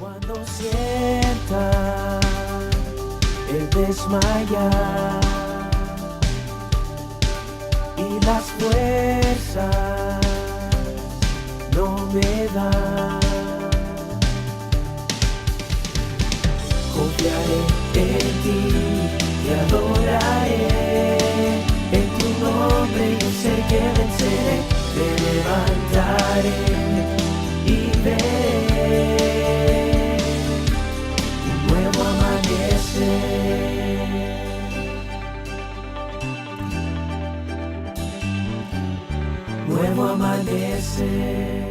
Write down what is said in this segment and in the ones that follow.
Cuando sienta el desmayar y las fuerzas no me dan, confiaré en ti, te adoraré, en tu nombre yo sé que venceré, te levantaré y veré un nuevo amanecer. Nuevo amanecer.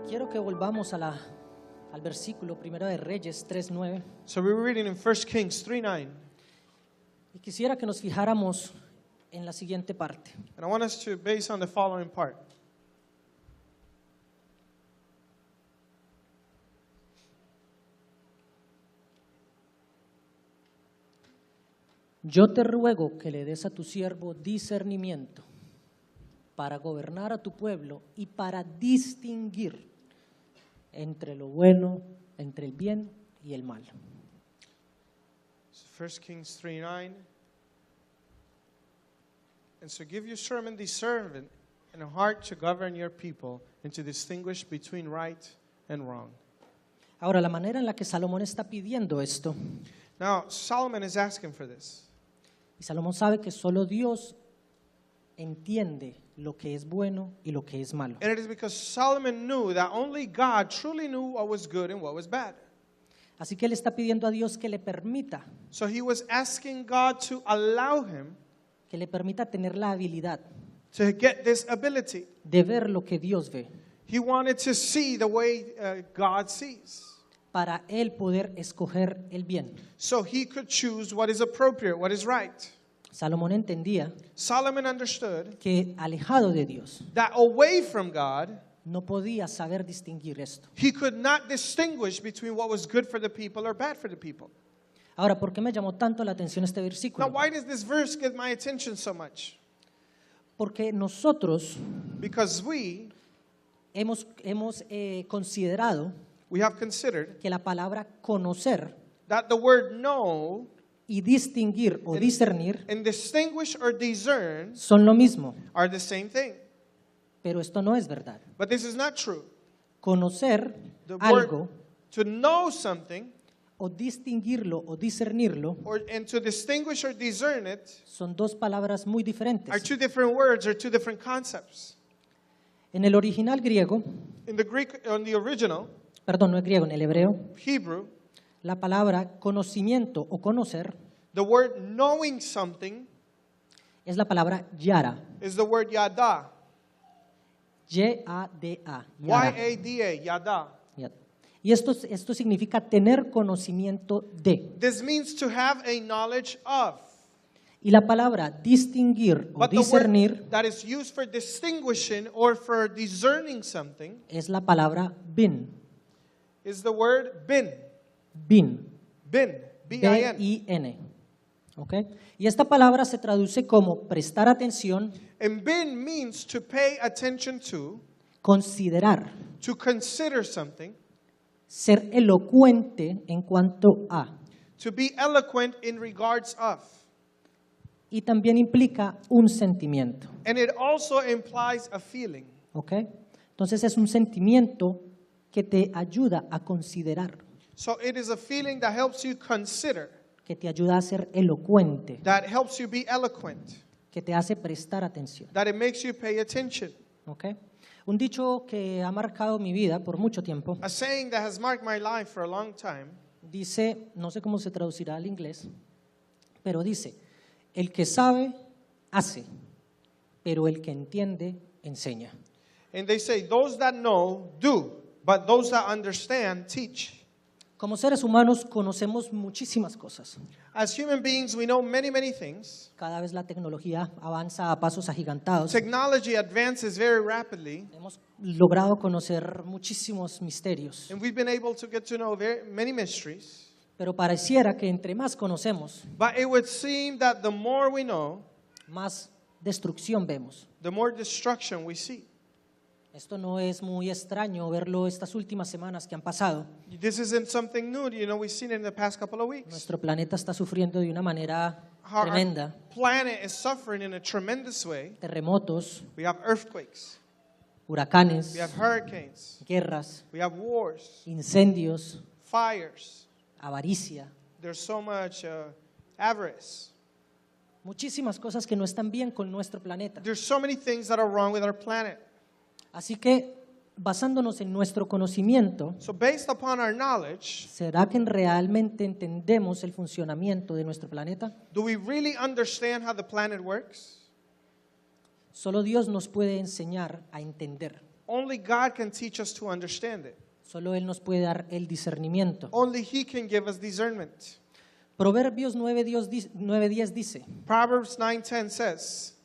Quiero que volvamos al versículo primero de Reyes 3:9 So we were reading in 1 Kings 3:9, y quisiera que nos fijáramos en la siguiente parte. and I want us to base on the following part. Yo te ruego que le des a tu siervo discernimiento para gobernar a tu pueblo y para distinguir entre lo bueno, entre el bien y el mal. So 1 Kings 3:9. And so give your servant discernment and a heart to govern your people and to distinguish between right and wrong. Ahora, la manera en la que Salomón está pidiendo esto, Now, Solomon is asking for this. y Salomón sabe que solo Dios entiende lo que es bueno y lo que es malo. And it is because Solomon knew that only God truly knew what was good and what was bad. Así que él está pidiendo a Dios que le permita So he was asking God to allow him tener la habilidad to get this ability. de ver lo que Dios ve, He wanted to see the way God sees, para él poder escoger el bien. so he could choose what is appropriate, what is right. Salomón entendía Solomon understood que alejado de Dios that away from God, no podía saber distinguir esto. he could not distinguish between what was good for the people or bad for the people. Ahora, ¿por qué me llamó tanto la atención este Now, versículo? why does this verse get my attention so much? Porque nosotros Because we hemos considerado have considered que la palabra conocer that the word know y distinguir o discernir and distinguish or discern son lo mismo, are the same thing. pero esto no es verdad. But this is not true. Conocer The algo word to know something o distinguirlo o discernirlo and to distinguish or discern it son dos palabras muy diferentes. are two different words or two different concepts. En el original griego, In the Greek, on the original, perdón, no es griego, en el hebreo, Hebrew, la palabra conocimiento o conocer the word knowing something es la palabra yara, is the word yada. Y-A-D-A, yara. Y-A-D-A, yada. Ya. Y esto significa tener conocimiento de. This means to have a knowledge of. Y la palabra distinguir o But the discernir word that is used for distinguishing or for discerning something es la palabra bin. is the word bin. Bin. Bin. B-I-N. B-I-N. ¿Ok? Y esta palabra se traduce como prestar atención, And bin means to pay attention considerar, to consider something, ser elocuente en cuanto a. to be eloquent in regards of. Y también implica un sentimiento. And it also implies a feeling. ¿Ok? Entonces es un sentimiento que te ayuda a considerar, So it is a feeling that helps you consider, que te ayuda a ser elocuente, that helps you be eloquent, que te hace prestar atención. that it makes you pay attention. ¿Ok? Un dicho que ha marcado mi vida por mucho tiempo A saying that has marked my life for a long time dice, no sé cómo se traducirá al inglés, pero dice, el que sabe, hace, pero el que entiende, enseña. and they say, those that know do, but those that understand teach. Como seres humanos conocemos muchísimas cosas. As human beings, we know many, many things. Cada vez la tecnología avanza a pasos agigantados. Technology advances very rapidly, Hemos logrado conocer muchísimos misterios, and we've been able to get to know many mysteries. pero pareciera que entre más conocemos, But it would seem that the more we know, más destrucción vemos. the more destruction we see. Esto no es muy extraño verlo estas últimas semanas que han pasado. This isn't something new. You know, we've seen it in the past couple of weeks. Nuestro planeta está sufriendo de una manera Our tremenda. planet is suffering in a tremendous way. Terremotos, We have earthquakes. huracanes, We have hurricanes. guerras, We have wars, incendios, fires. avaricia, There's so much avarice. muchísimas cosas que no están bien con nuestro planeta. There's so many things that are wrong with our planet. Así que, basándonos en nuestro conocimiento, So based upon our knowledge, ¿será que realmente entendemos el funcionamiento de nuestro planeta? do we really understand how the planet works? Solo Dios nos puede enseñar a entender. Only God can teach us to understand it. Solo Él nos puede dar el discernimiento. Only He can give us discernment. Proverbios 9:10 dice, Proverbs 9:10 says,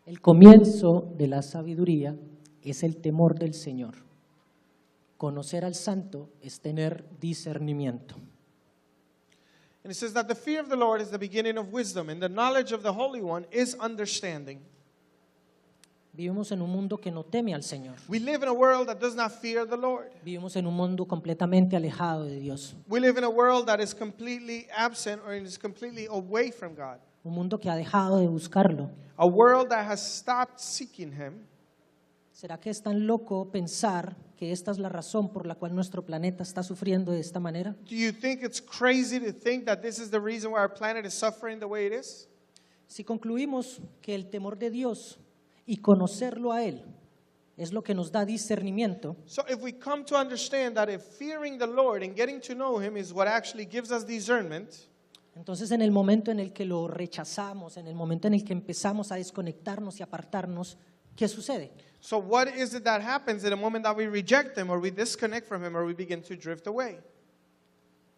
el comienzo de la sabiduría es el temor del Señor. Conocer al santo es tener discernimiento. and it says that the fear of the Lord is the beginning of wisdom, and the knowledge of the Holy One is understanding. Vivimos en un mundo que no teme al Señor. We live in a world that does not fear the Lord. Vivimos en un mundo completamente alejado de Dios. We live in a world that is completely absent or is completely away from God. Un mundo que ha dejado de buscarlo. A world that has stopped seeking Him. ¿Será que es tan loco pensar que esta es la razón por la cual nuestro planeta está sufriendo de esta manera? Do you think it's crazy to think that this is the reason why our planet is suffering the way it is? Si concluimos que el temor de Dios y conocerlo a Él es lo que nos da discernimiento, So if we come to understand that if fearing the Lord and getting to know Him is what actually gives us discernment, entonces en el momento en el que lo rechazamos, en el momento en el que empezamos a desconectarnos y apartarnos, ¿qué sucede? so what is it that happens in the moment that we reject Him or we disconnect from Him or we begin to drift away?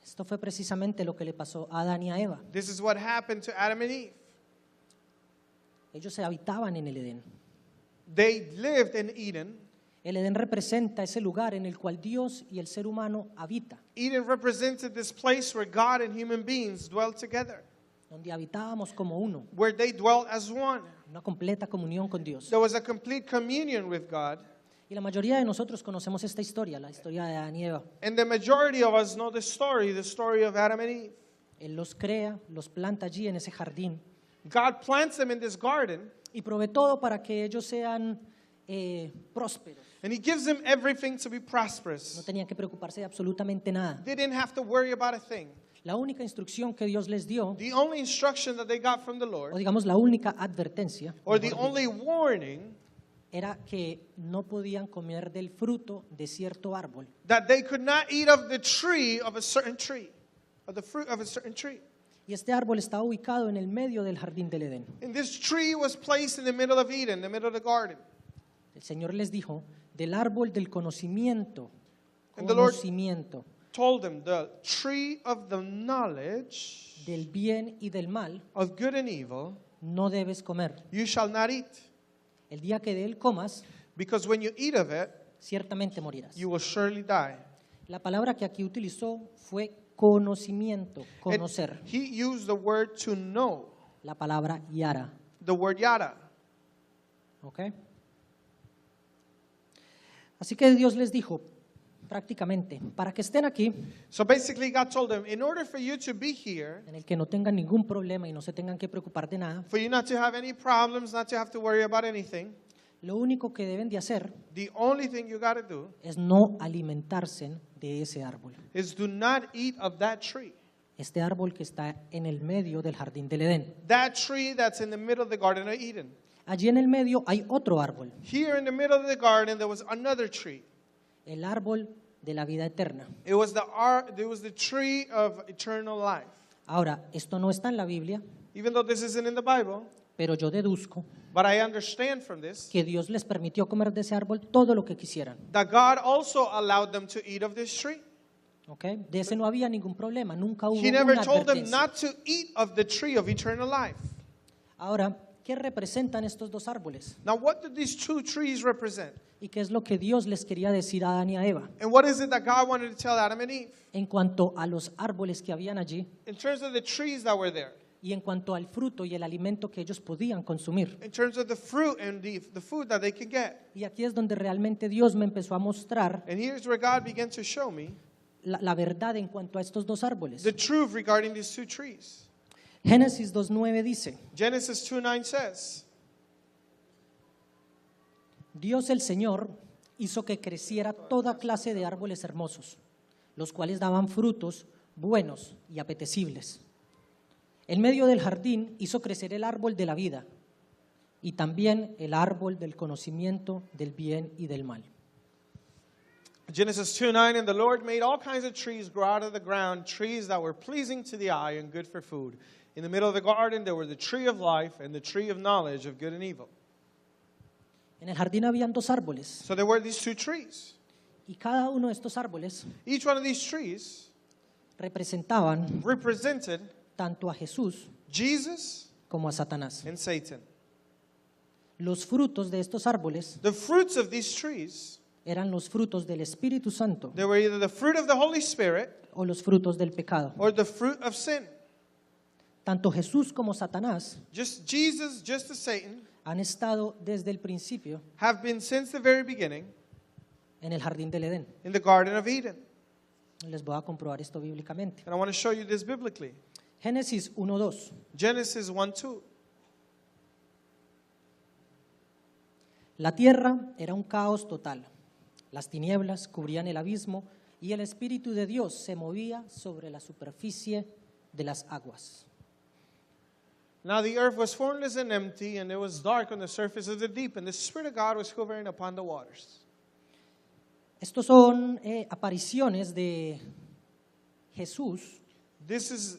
Esto fue precisamente lo que le pasó a Adán y a Eva. This is what happened to Adam and Eve. Ellos se habitaban en el Edén. They lived in Eden. El Edén representa ese lugar en el cual Dios y el ser humano habita, Eden represented this place where God and human beings dwell together, donde habitábamos como uno, where they dwell as one. una completa comunión con Dios. There was a complete communion with God. Y la mayoría de nosotros conocemos esta historia, la historia de Adán y Eva. And the majority of us know the story of Adam and Eve. Él los crea, los planta allí en ese jardín God plants them in this garden, y provee todo para que ellos sean prósperos. and He gives them everything to be No prosperous. tenían que preocuparse de absolutamente nada. They didn't have to worry about a thing. La única instrucción que Dios les dio, The only instruction that they got from the o Lord, digamos la única advertencia, or the mejor dicho, only warning, era que no podían comer del fruto de cierto árbol. that they could not eat of the tree of a certain tree, of the fruit of a certain tree. Y este árbol estaba ubicado en el medio del jardín del Edén. And this tree was placed in the middle of Eden, the middle of the garden. El Señor les dijo, del árbol del conocimiento, And the Lord- conocimiento Told them, the tree of the knowledge del bien y del mal, of good and evil, no debes comer. you shall not eat. El día que de él comas, Because when you eat of it, ciertamente morirás. you will surely die. La palabra que aquí utilizó fue conocimiento, And conocer. he used the word to know, La palabra yara. the word yada. ¿Ok? Así que Dios les dijo, prácticamente, para que estén aquí, So basically, God told them, in order for you to be here, en el que no tengan ningún problema y no se tengan que preocupar de nada, for you not to have any problems, not to have to worry about anything, lo único que deben de hacer the only thing you got to do es no alimentarse de ese árbol. is do not eat of that tree. Este árbol que está en el medio del jardín del Edén. That tree that's in the middle of the Garden of Eden. Allí en el medio hay otro árbol, Here in the middle of the garden, there was another tree. el árbol de la vida eterna. It was the tree of eternal life. Ahora, esto no está en la Biblia, Even though this isn't in the Bible, pero yo deduzco but I understand from this que Dios les permitió comer de ese árbol todo lo que quisieran. that God also allowed them to eat of this tree. ¿Ok? De ese no había ningún problema, nunca hubo He never una told them advertencia. not to eat of the tree of eternal life. Ahora, ¿qué representan estos dos árboles? Now, what do these two trees represent? ¿Y qué es lo que Dios les quería decir a Adán y a Eva? And what is it that God wanted to tell Adam and Eve? En cuanto a los árboles que habían allí In terms of the trees that were there, y en cuanto al fruto y el alimento que ellos podían consumir. in terms of the fruit and the food that they could get. Y aquí es donde realmente Dios me empezó a mostrar And here's where God began to show me la verdad en cuanto a estos dos árboles. the truth regarding these two trees. Génesis 2:9 dice, Genesis 2:9 says, Dios el Señor hizo que creciera toda clase de árboles hermosos, los cuales daban frutos buenos y apetecibles. En medio del jardín hizo crecer el árbol de la vida y también el árbol del conocimiento del bien y del mal. Genesis 2:9, and the Lord made all kinds of trees grow out of the ground, trees that were pleasing to the eye and good for food. In the middle of the garden there were the tree of life and the tree of knowledge of good and evil. En el jardín habían dos árboles So there were these two trees. y cada uno de estos árboles Each one of these trees representaban represented tanto a Jesús Jesus como a Satanás. and Satan. Los frutos de estos árboles The fruits of these trees, eran los frutos del Espíritu Santo they were either the fruit of the Holy Spirit o los frutos del pecado. or the fruit of sin. Tanto Jesús como Satanás Just Jesus, just as Satan, han estado desde el principio have been since the very beginning en el jardín del Edén. in the Garden of Eden. Les voy a comprobar esto bíblicamente. And I want to show you this biblically. Génesis 1:2. Genesis 1:2. La tierra era un caos total. Las tinieblas cubrían el abismo y el Espíritu de Dios se movía sobre la superficie de las aguas. Now the earth was formless and empty, and it was dark on the surface of the deep, and the Spirit of God was hovering upon the waters. Estos son apariciones de Jesús, This is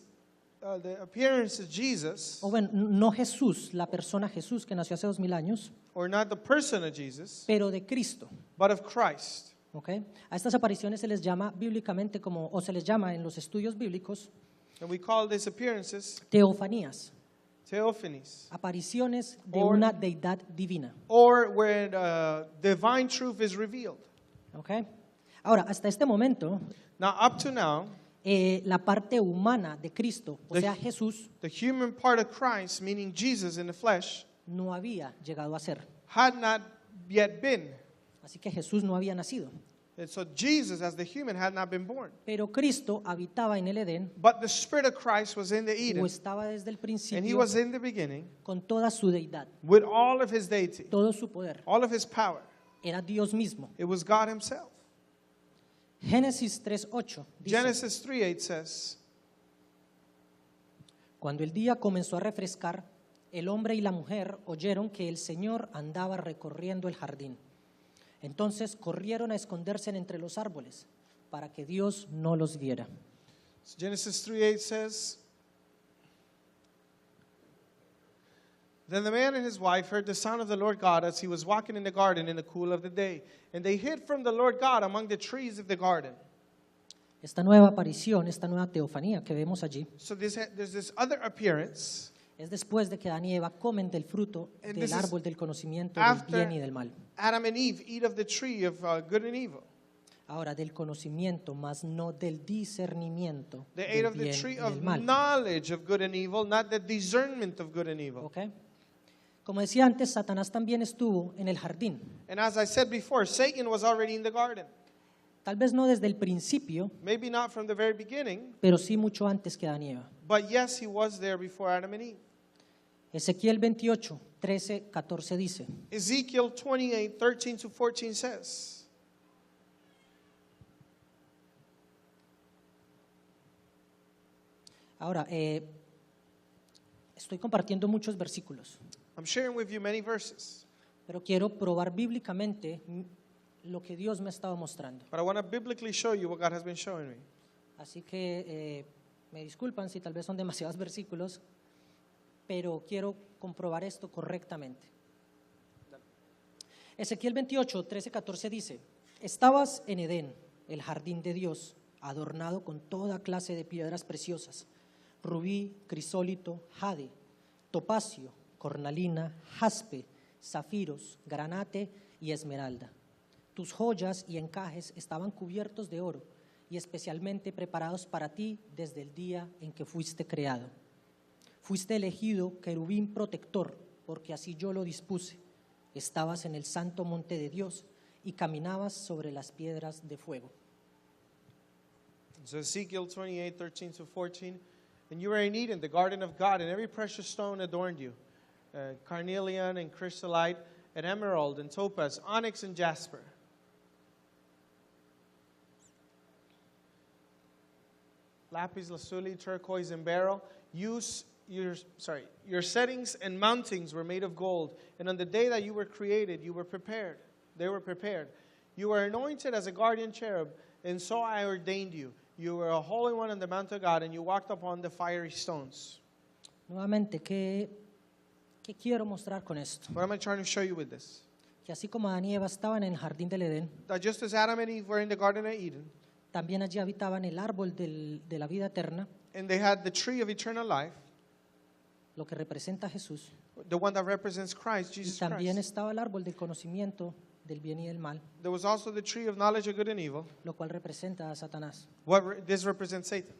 the appearance of Jesus, o bueno, no Jesús, la persona Jesús que nació hace 2000 años, or not the person of Jesus, pero de Cristo. but of Christ. ¿Ok? A estas apariciones se les llama bíblicamente como, o se les llama en los estudios bíblicos, And we call these appearances teofanías, theophanies, apariciones de Or- una deidad divina. or when divine truth is revealed. ¿Ok? Ahora, hasta este momento, Now, up to now, la parte humana de Cristo, o The- sea, Jesús, the human part of Christ, meaning Jesus in the flesh, no había llegado a ser. had not yet been. Así que Jesús no había nacido. And so Jesus, as the human, had not been born. Pero Cristo habitaba en el Edén, But the Spirit of Christ was in the o Eden, estaba desde el and He principio was in the beginning con toda su deidad, with all of His deity, todo su poder. all of His power. Era Dios mismo. It was God Himself. Génesis 3:8 dice, Genesis 3:8 says, cuando el día comenzó a refrescar, el hombre y la mujer oyeron que el Señor andaba recorriendo el jardín. Entonces corrieron a esconderse entre los árboles para que Dios no los viera. Genesis 3:8 says, Then the man and his wife heard the sound of the Lord God as he was walking in the garden in the cool of the day. And they hid from the Lord God among the trees of the garden. Esta nueva aparición, esta nueva teofanía que vemos allí, So there's this other appearance es después de que Adán y Eva comen del fruto And del this is árbol del conocimiento del after bien y del mal. Adam and Eve eat of the tree of good and evil. Ahora, del conocimiento, más no del discernimiento They ate del of the bien tree y of del mal. knowledge of good and evil, not the discernment of good and evil. ¿Ok? Como decía antes, Satanás también estuvo en el jardín. And as I said before, Satan was already in the garden. Tal vez no desde el principio, Maybe not from the very beginning, pero sí mucho antes que Adán y Eva. but yes, he was there before Adam and Eve. Ezequiel 28, 13, 14 dice, Ezekiel 28, 13 to 14 says, ahora, estoy compartiendo muchos versículos, I'm sharing with you many verses, pero quiero probar bíblicamente lo que Dios me ha estado mostrando. but I want to biblically show you what God has been showing me. Así que me disculpan si tal vez son demasiados versículos, pero quiero comprobar esto correctamente. Ezequiel 28, 13, 14 dice, estabas en Edén, el jardín de Dios, adornado con toda clase de piedras preciosas, rubí, crisólito, jade, topacio, cornalina, jaspe, zafiros, granate y esmeralda. Tus joyas y encajes estaban cubiertos de oro y especialmente preparados para ti desde el día en que fuiste creado. Fuiste elegido querubín protector, porque así yo lo dispuse. Estabas en el santo monte de Dios y caminabas sobre las piedras de fuego. So Ezekiel 28:13-14, and you were in Eden, the garden of God, and every precious stone adorned you, carnelian and chrysolite, and emerald and topaz, onyx and jasper. Lapis lazuli, turquoise, and beryl. Your settings and mountings were made of gold, and on the day that you were created, you were prepared. They were prepared. You were anointed as a guardian cherub, and so I ordained you. You were a holy one on the mount of God, and you walked upon the fiery stones. Nuevamente, ¿qué quiero mostrar con esto? What am I trying to show you with this? Que así como Adán y Eva estaban en el jardín del Edén, That just as Adam and Eve were in the Garden of Eden, también allí habitaban el árbol de la vida eterna, and they had the tree of eternal life, lo que representa a Jesús, the one that represents Christ, y Jesus también Christ. estaba el árbol del conocimiento del bien y del mal, There was also the tree of knowledge of good and evil. lo cual representa a Satanás. This represents Satan.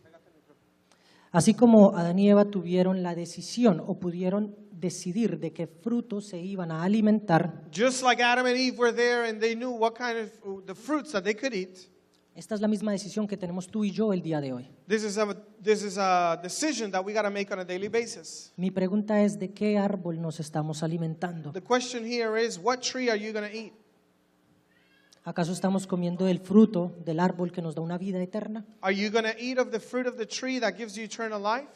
Así como Adán y Eva tuvieron la decisión o pudieron decidir de qué frutos se iban a alimentar, Just like Adam and Eve were there and they knew what kind of the fruits that they could eat, esta es la misma decisión que tenemos tú y yo el día de hoy. this is a decision that we got to make on a daily basis. Mi pregunta es, ¿de qué árbol nos estamos alimentando? The question here is, what tree are you going to eat? ¿Acaso estamos comiendo el fruto del árbol que nos da una vida eterna? Are you going to eat of the fruit of the tree that gives you eternal life?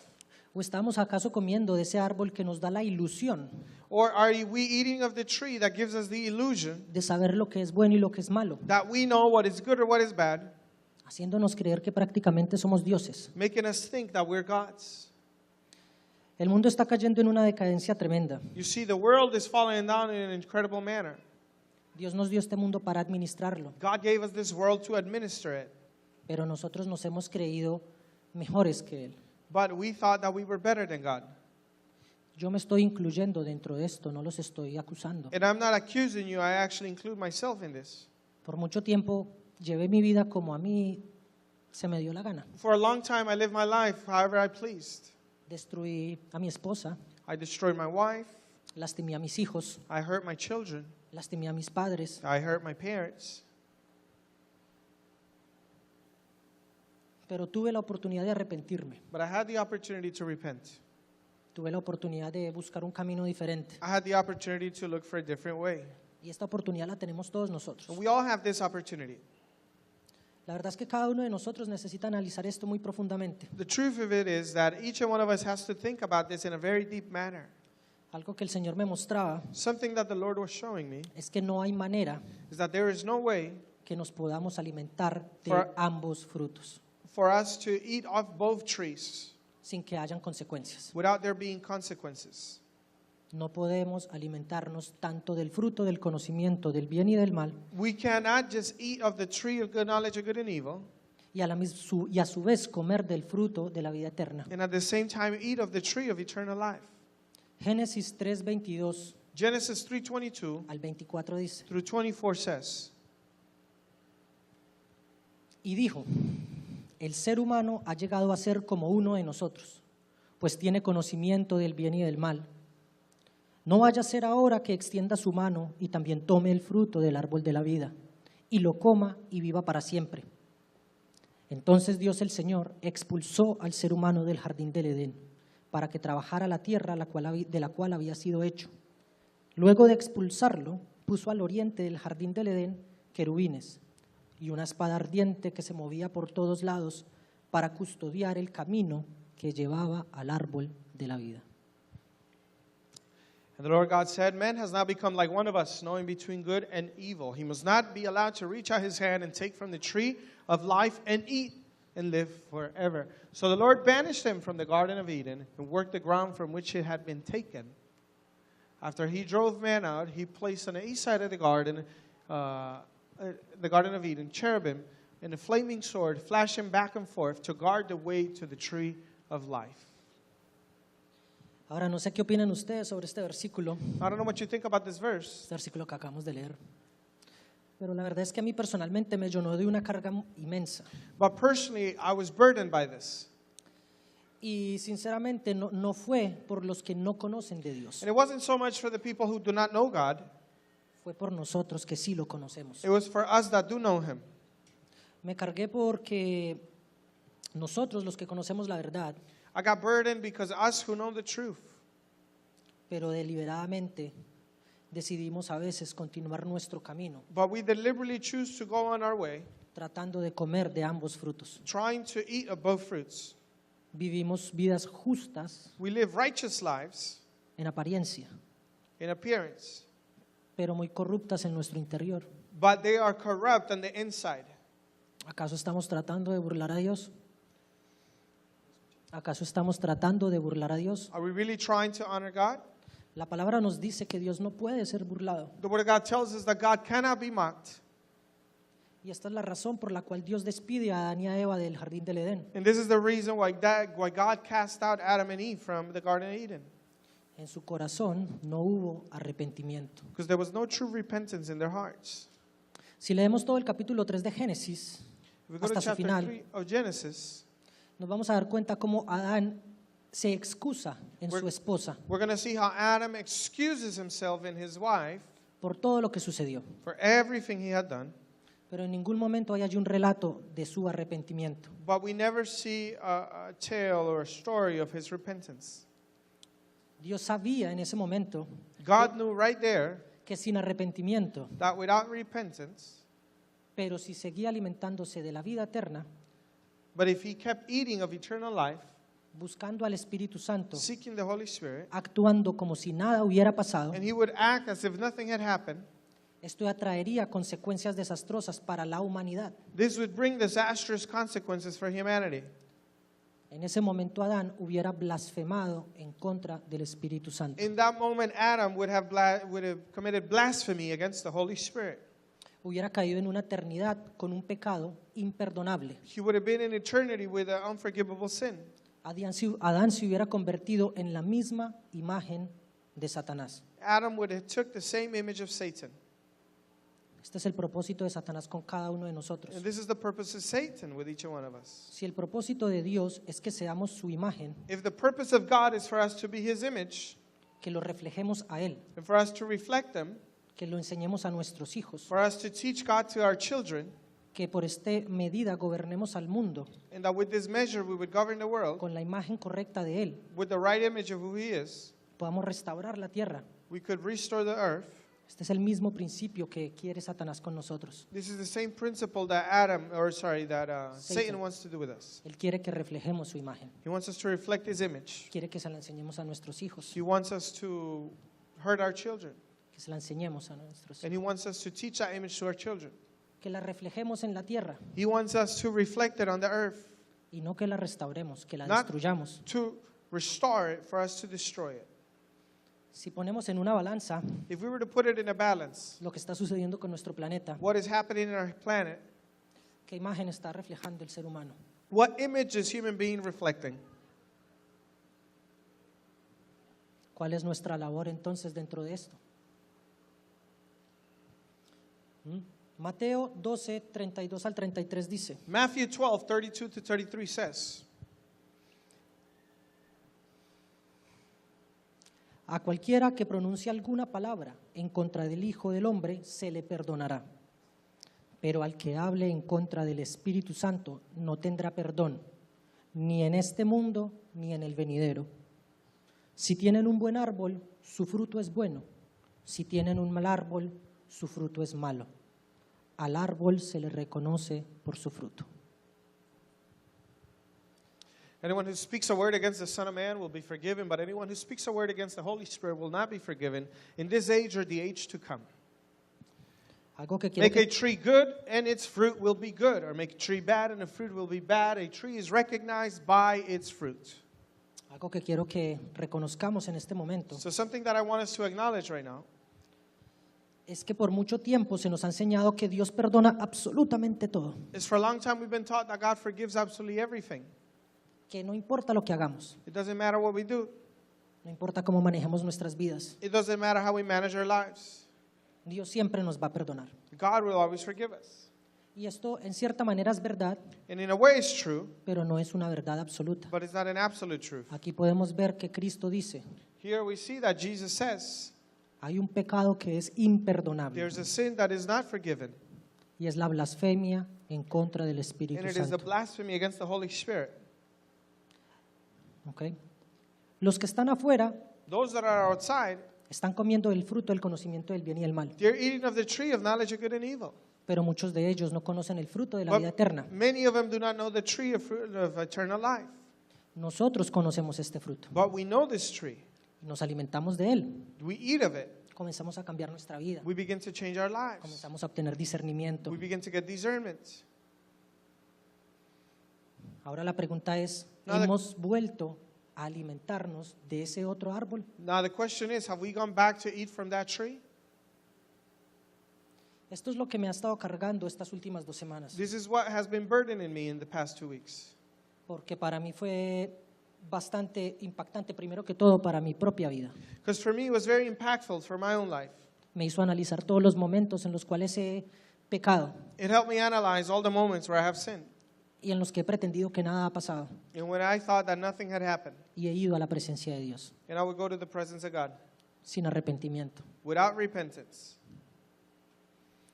¿O estamos acaso comiendo de ese árbol que nos da la ilusión Or are we eating of the tree that gives us the illusion de saber lo que es bueno y lo que es malo, that we know what is good or what is bad, haciéndonos creer que prácticamente somos dioses? making us think that we're gods? El mundo está cayendo en una decadencia tremenda. You see, the world is falling down in an incredible manner. Dios nos dio este mundo para administrarlo, God gave us this world to administer it, pero nosotros nos hemos creído mejores que Él. but we thought that we were better than God. Yo me estoy incluyendo dentro de esto, no los estoy acusando. And I'm not accusing you, I actually include myself in this. Por mucho tiempo llevé mi vida como a mí se me dio la gana. For a long time, I lived my life however I pleased. Destruí a mi esposa, I destroyed my wife, lastimé a mis hijos, I hurt my children, lastimé a mis padres, I hurt my parents. pero tuve la oportunidad de arrepentirme. But I had the opportunity to repent. Tuve la oportunidad de buscar un camino diferente. I had the opportunity to look for a different way. Y esta oportunidad la tenemos todos nosotros. And we all have this opportunity. La verdad es que cada uno de nosotros necesita analizar esto muy profundamente. The truth of it is that each one of us has to think about this in a very deep manner. Algo que el Señor me mostraba Something that the Lord was showing me es que no hay manera is that there is no way que nos podamos alimentar de For- ambos frutos for us to eat off both trees sin que hayan consecuencias. without there being consequences. No podemos alimentarnos tanto del fruto del conocimiento del bien y del mal We cannot just eat of the tree of good knowledge of good and evil y a su vez comer del fruto de la vida eterna. and at the same time eat of the tree of eternal life. Génesis 3:22 Genesis 3:22 al 24 dice: through 24 says, Y dijo: el ser humano ha llegado a ser como uno de nosotros, pues tiene conocimiento del bien y del mal. No vaya a ser ahora que extienda su mano y también tome el fruto del árbol de la vida, y lo coma y viva para siempre. Entonces Dios el Señor expulsó al ser humano del jardín del Edén, para que trabajara la tierra de la cual había sido hecho. Luego de expulsarlo, puso al oriente del jardín del Edén querubines y una espada ardiente que se movía por todos lados para custodiar el camino que llevaba al árbol de la vida. And the Lord God said, Man has now become like one of us, knowing between good and evil. He must not be allowed to reach out his hand and take from the tree of life and eat and live forever. So the Lord banished him from the Garden of Eden and worked the ground from which it had been taken. After he drove man out, he placed on the east side of the Garden of Eden, cherubim and a flaming sword, flashing back and forth to guard the way to the tree of life. Ahora, no sé qué opinan ustedes sobre este versículo, I don't know what you think about this verse, este versículo que acabamos de leer, pero la verdad es que a mí personalmente me llenó de una carga inmensa. but personally, I was burdened by this. Y sinceramente no fue por los que no conocen de Dios, And it wasn't so much for the people who do not know God, fue por nosotros que sí lo conocemos. it was for us that do know Him. Me cargué porque nosotros los que conocemos la verdad, I got burdened because us who know the truth, pero deliberadamente decidimos a veces continuar nuestro camino, but we deliberately choose to go on our way, tratando de comer de ambos frutos. trying to eat of both fruits. Vivimos vidas justas We live righteous lives en apariencia, in appearance, pero muy corruptas en nuestro interior. but they are corrupt on the inside. ¿Acaso estamos tratando de burlar a Dios? ¿Acaso estamos tratando de burlar a Dios? Are we really trying to honor God? La palabra nos dice que Dios no puede ser burlado. The Word of God tells us that God cannot be mocked. Y esta es la razón por la cual Dios despide a Adán y a Eva del jardín del Edén. And this is the reason why God cast out Adam and Eve from the Garden of Eden. En su corazón no hubo arrepentimiento. Because there was no true repentance in their hearts. Si leemos todo el capítulo 3 de Génesis, If we go to hasta su chapter final, 3 of Genesis, nos vamos a dar cuenta cómo Adán se excusa en su esposa we're going to see how Adam excuses himself and his wife por todo lo que sucedió. for everything he had done. Pero en ningún momento hay allí un relato de su arrepentimiento. But we never see a tale or a story of his repentance. Dios sabía en ese momento God knew right there que sin arrepentimiento, that without repentance, pero si seguía alimentándose de la vida eterna, but if he kept eating of eternal life, buscando al Espíritu Santo, seeking the Holy Spirit, actuando como si nada hubiera pasado, and he would act as if nothing had happened, esto atraería consecuencias desastrosas para la humanidad. this would bring disastrous consequences for humanity. En ese momento Adán hubiera blasfemado en contra del Espíritu Santo. In that moment, Adam would have committed blasphemy against the Holy Spirit. Hubiera caído en una eternidad con un pecado imperdonable. He would have been in eternity with an unforgivable sin. Adán se hubiera convertido en la misma imagen de Satanás. Adam would have took the same image of Satan. Este es el propósito de Satanás con cada uno de nosotros. And this is the purpose of Satan with each one of us. Si el propósito de Dios es que seamos su imagen, If the purpose of God is for us to be His image, que lo reflejemos a Él, and for us to reflect Him, que lo enseñemos a nuestros hijos, for us to teach God to our children, que por esta medida gobernemos al mundo and that with this measure we would govern the world con la imagen correcta de Él, with the right image of who He is, podamos restaurar la tierra. we could restore the earth. Este es el mismo principio que quiere Satanás con nosotros. This is the same principle that Satan wants to do with us. Él quiere que reflejemos su imagen. He wants us to reflect His image. Quiere que se la enseñemos a nuestros hijos, He wants us to hurt our children. que se la enseñemos a nuestros And hijos, He wants us to teach that image to our children. que la reflejemos en la tierra He wants us to reflect it on the earth, y no que la restauremos, que la Not- destruyamos. to restore it, for us to destroy it. Si ponemos en una balanza If we were to put it in a balance, lo que está sucediendo con nuestro planeta, what is happening in our planet, ¿qué imagen está reflejando el ser humano? what image is human being reflecting? ¿Cuál es nuestra labor entonces dentro de esto? Mateo 12, 32 al 33 dice: Matthew 12, 32 to 33 says, a cualquiera que pronuncie alguna palabra en contra del Hijo del Hombre se le perdonará, pero al que hable en contra del Espíritu Santo no tendrá perdón, ni en este mundo ni en el venidero. Si tienen un buen árbol, su fruto es bueno; si tienen un mal árbol, su fruto es malo. Al árbol se le reconoce por su fruto. anyone who speaks a word against the Son of Man will be forgiven, but anyone who speaks a word against the Holy Spirit will not be forgiven in this age or the age to come. Algo que quiero Make a que, tree good, and its fruit will be good. Or make a tree bad, and the fruit will be bad. A tree is recognized by its fruit. algo que quiero que reconozcamos en este momento So something that I want us to acknowledge right now es que por mucho tiempo se nos ha enseñado que Dios perdona absolutamente todo, is for a long time we've been taught that God forgives absolutely everything. que no importa lo que hagamos, It doesn't matter what we do. no importa cómo manejemos nuestras vidas, It doesn't matter how we manage our lives. Dios siempre nos va a perdonar. God will always forgive us. Y esto en cierta manera es verdad, And in a way it's true, pero no es una verdad absoluta. but it's not an absolute truth. Aquí podemos ver que Cristo dice, Here we see that Jesus says hay un pecado que es imperdonable there's a sin that is not forgiven, y es la blasfemia en contra del Espíritu and it is the Santo. blasphemy against the Holy Spirit. ¿Ok? Los que están afuera Those that are outside, están comiendo el fruto del conocimiento del bien y el mal, they're eating of the tree of knowledge of good and evil. pero muchos de ellos no conocen el fruto de la vida eterna. But many of them do not know the tree of eternal life. Nosotros conocemos este fruto, But we know this tree. nos alimentamos de él, We eat of it. comenzamos a cambiar nuestra vida, We begin to change our lives. comenzamos a obtener discernimiento. We begin to get discernment. Ahora la pregunta es, Nada- ¿hemos vuelto a alimentarnos de ese otro árbol? Now the question is, have we gone back to eat from that tree? Esto es lo que me ha estado cargando estas últimas 2 semanas, This is what has been burdening me in the past 2 weeks. porque para mí fue bastante impactante, primero que todo para mi propia vida. Because for me, it was very impactful for my own life. Me hizo analizar todos los momentos en los cuales he pecado It helped me analyze all the moments where I have sinned y en los que he pretendido que nada ha pasado and when I thought that nothing had happened. y he ido a la presencia de Dios And I would go to the presence of God sin arrepentimiento. without repentance.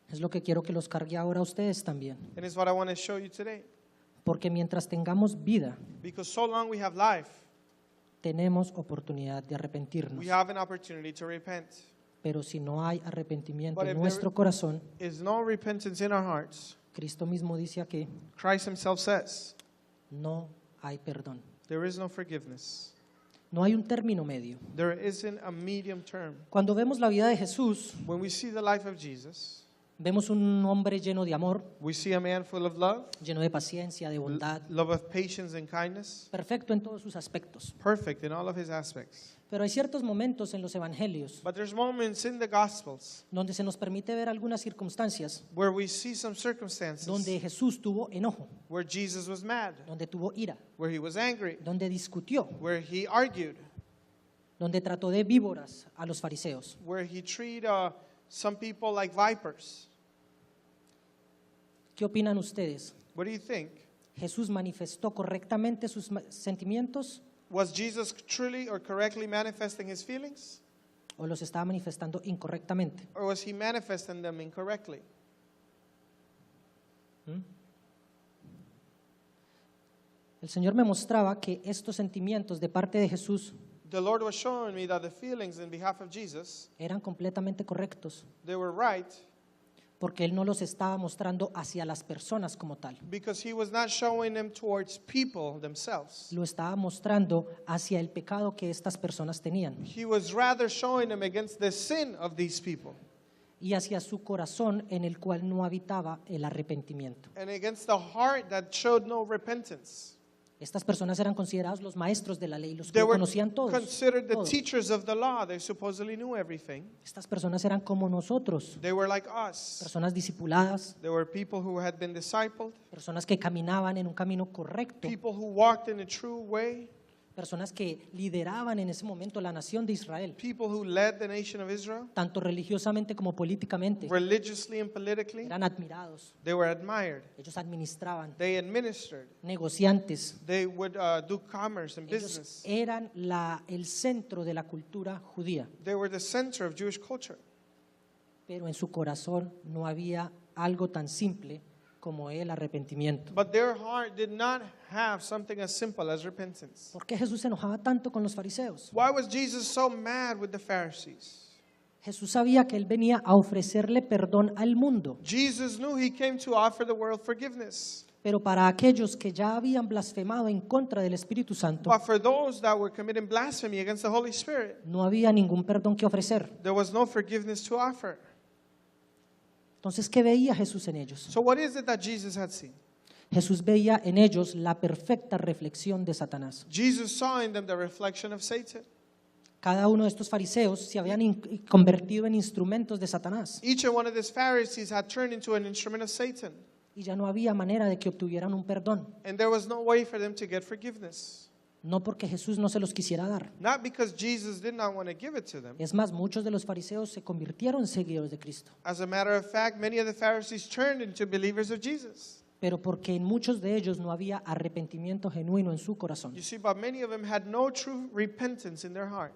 Es lo que quiero que los cargue ahora a ustedes también, And it's what I want to show you today. porque mientras tengamos vida, Because so long we have life, tenemos oportunidad de arrepentirnos. we have an opportunity to repent. Pero si no hay arrepentimiento But en if nuestro corazón, Is no repentance in our hearts. Cristo mismo dice aquí, Christ himself says, no hay perdón. there is no forgiveness. No hay un término medio. There isn't a medium term. Cuando vemos la vida de Jesús, When we see the life of Jesus, vemos un hombre lleno de amor, we see a man full of love, lleno de paciencia, de bondad, love of patience and kindness, perfecto en todos sus aspectos. perfect in all of his aspects. Pero hay ciertos momentos en los evangelios But there's moments in the Gospels donde se nos permite ver algunas circunstancias where we see some circumstances donde Jesús tuvo enojo, where Jesus was mad, donde tuvo ira, where he was angry, donde discutió, where he argued, donde trató de víboras a los fariseos. where he treated some people like vipers. ¿Qué opinan ustedes? What do you think? ¿Jesús manifestó correctamente sus sentimientos Was Jesus truly or correctly manifesting his feelings? o los estaba manifestando incorrectamente? Or was he manifesting them incorrectly? El Señor me mostraba que estos sentimientos de parte de Jesús The Lord was showing me that the feelings in behalf of Jesus, eran completamente correctos, they were right porque Él no los estaba mostrando hacia las personas como tal. because he was not showing them towards people themselves. Lo estaba mostrando hacia el pecado que estas personas tenían He was rather showing them against the sin of these people y hacia su corazón en el cual no habitaba el arrepentimiento. and against the heart that showed no repentance. Estas personas eran considerados los maestros de la ley, los que They lo were conocían todos. considered the todo. teachers of the law. They supposedly knew everything. Estas personas eran como nosotros, They were like us. personas discipuladas, There were people who had been discipled, personas que caminaban en un camino correcto, people who walked in a true way, personas que lideraban en ese momento la nación de Israel, people who led the nation of Israel, tanto religiosamente como políticamente. religiously and politically. Eran admirados, They were admired. ellos administraban, They administered. negociantes. They would do commerce and Ellos business. eran el centro de la cultura judía, They were the center of Jewish culture. pero en su corazón no había algo tan simple como el arrepentimiento. But their heart did not have something as simple as repentance. ¿Por qué Jesús se enojaba tanto con los fariseos? Why was Jesus so mad with the Pharisees? Jesús sabía que Él venía a ofrecerle perdón al mundo, Jesus knew he came to offer the world forgiveness. pero para aquellos que ya habían blasfemado en contra del Espíritu Santo, But for those that were committing blasphemy against the Holy Spirit, no había ningún perdón que ofrecer. there was no forgiveness to offer. Entonces, ¿qué veía Jesús en ellos? So what is it that Jesus had seen? Jesús veía en ellos la perfecta reflexión de Satanás. Jesus saw in them the reflection of Satan. Cada uno de estos fariseos se habían convertido en instrumentos de Satanás Each and one of these Pharisees had turned into an instrument of Satan, y ya no había manera de que obtuvieran un perdón. and there was no way for them to get forgiveness. No porque Jesús no se los quisiera dar. Not because Jesus did not want to give it to them. Es más, muchos de los fariseos se convirtieron en seguidores de Cristo, As a matter of fact, many of the Pharisees turned into believers of Jesus. pero porque en muchos de ellos no había arrepentimiento genuino en su corazón. You see, but many of them had no true repentance in their heart.